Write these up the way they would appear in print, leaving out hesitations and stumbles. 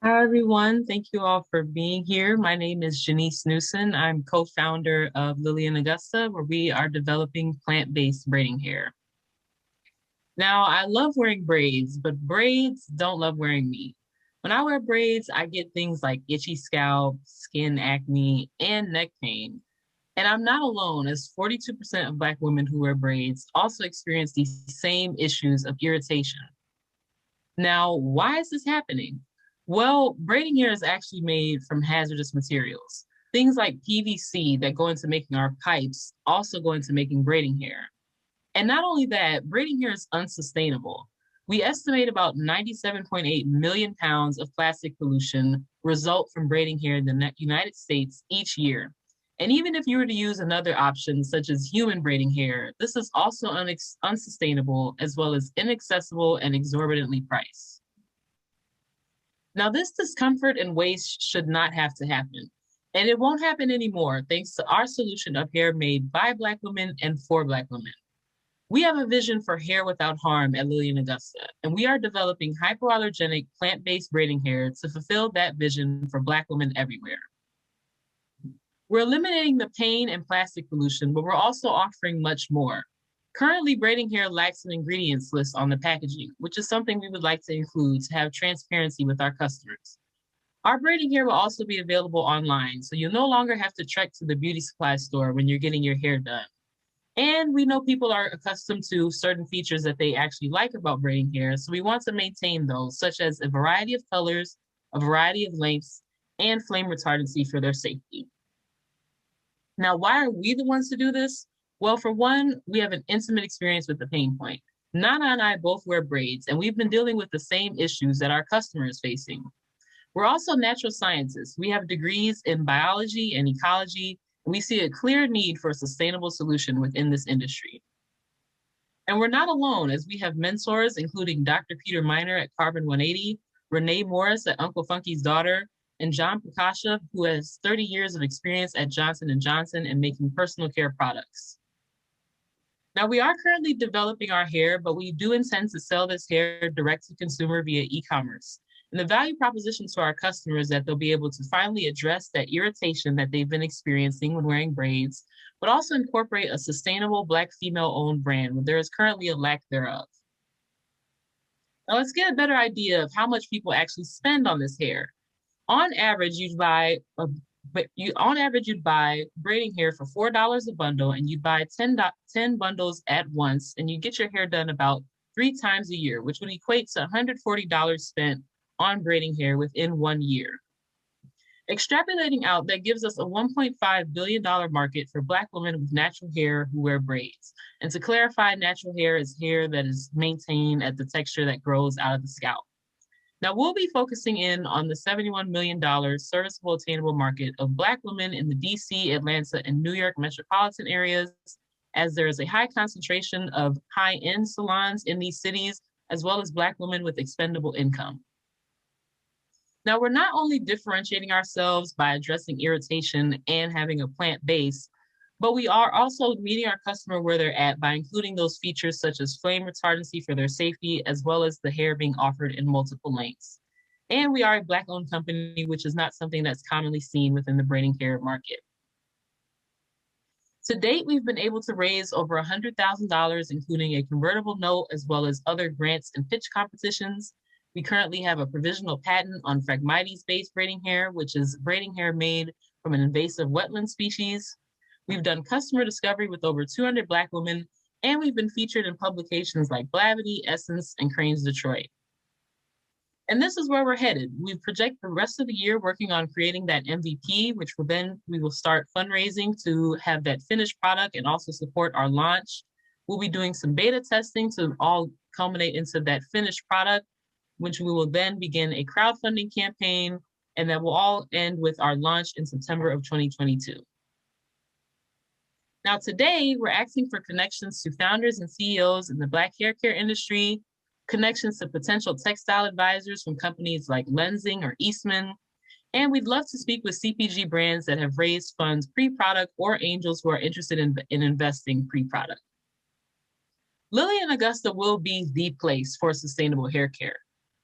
Hi, everyone. Thank you all for being here. My name is JANNICE NEWSON. I'm co-founder of Lillian Augusta, where we are developing plant-based braiding hair. Now, I love wearing braids, but braids don't love wearing me. When I wear braids, I get things like itchy scalp, skin acne, and neck pain. And I'm not alone, as 42% of Black women who wear braids also experience these same issues of irritation. Now, why is this happening? Well, braiding hair is actually made from hazardous materials. Things like PVC that go into making our pipes also go into making braiding hair. And not only that, braiding hair is unsustainable. We estimate about 97.8 million pounds of plastic pollution result from braiding hair in the United States each year. And even if you were to use another option, such as human braiding hair, this is also unsustainable, as well as inaccessible and exorbitantly priced. Now, this discomfort and waste should not have to happen. And it won't happen anymore thanks to our solution of hair made by Black women and for Black women. We have a vision for hair without harm at Lillian Augusta, and we are developing hypoallergenic plant-based braiding hair to fulfill that vision for Black women everywhere. We're eliminating the pain and plastic pollution, but we're also offering much more. Currently, braiding hair lacks an ingredients list on the packaging, which is something we would like to include to have transparency with our customers. Our braiding hair will also be available online, so you'll no longer have to trek to the beauty supply store when you're getting your hair done. And we know people are accustomed to certain features that they actually like about braiding hair, so we want to maintain those, such as a variety of colors, a variety of lengths, and flame retardancy for their safety. Now, why are we the ones to do this? Well, for one, we have an intimate experience with the pain point. Nana and I both wear braids, and we've been dealing with the same issues that our customer is facing. We're also natural scientists. We have degrees in biology and ecology, and we see a clear need for a sustainable solution within this industry. And we're not alone, as we have mentors, including Dr. Peter Miner at Carbon 180, Renee Morris at Uncle Funky's Daughter, and John Prakasha, who has 30 years of experience at Johnson & Johnson and making personal care products. Now, we are currently developing our hair, but we do intend to sell this hair direct to consumer via e-commerce. And the value proposition to our customers is that they'll be able to finally address that irritation that they've been experiencing when wearing braids, but also incorporate a sustainable Black female-owned brand when there is currently a lack thereof. Now, let's get a better idea of how much people actually spend on this hair. On average, you'd buy braiding hair for $4 a bundle, and you'd buy 10 bundles at once, and you get your hair done about 3 times a year, which would equate to $140 spent on braiding hair within 1 year. Extrapolating out, that gives us a $1.5 billion market for Black women with natural hair who wear braids. And to clarify, natural hair is hair that is maintained at the texture that grows out of the scalp. Now, we'll be focusing in on the $71 million serviceable attainable market of Black women in the DC, Atlanta, and New York metropolitan areas, as there is a high concentration of high-end salons in these cities, as well as Black women with expendable income. Now, we're not only differentiating ourselves by addressing irritation and having a plant base, but we are also meeting our customer where they're at by including those features such as flame retardancy for their safety, as well as the hair being offered in multiple lengths. And we are a Black-owned company, which is not something that's commonly seen within the braiding hair market. To date, we've been able to raise over $100,000, including a convertible note, as well as other grants and pitch competitions. We currently have a provisional patent on Phragmites-based braiding hair, which is braiding hair made from an invasive wetland species. We've done customer discovery with over 200 Black women, and we've been featured in publications like Blavity, Essence, and Cranes Detroit. And this is where we're headed. We project the rest of the year working on creating that MVP, which we will start fundraising to have that finished product and also support our launch. We'll be doing some beta testing to all culminate into that finished product, which we will then begin a crowdfunding campaign, and that will all end with our launch in September of 2022. Now, today, we're asking for connections to founders and CEOs in the Black hair care industry, connections to potential textile advisors from companies like Lenzing or Eastman, and we'd love to speak with CPG brands that have raised funds pre-product or angels who are interested in investing pre-product. Lillian Augusta will be the place for sustainable hair care.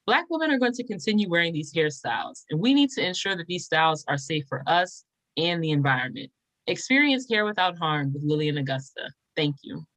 Black women are going to continue wearing these hairstyles, and we need to ensure that these styles are safe for us and the environment. Experience hair without harm with Lillian Augusta. Thank you.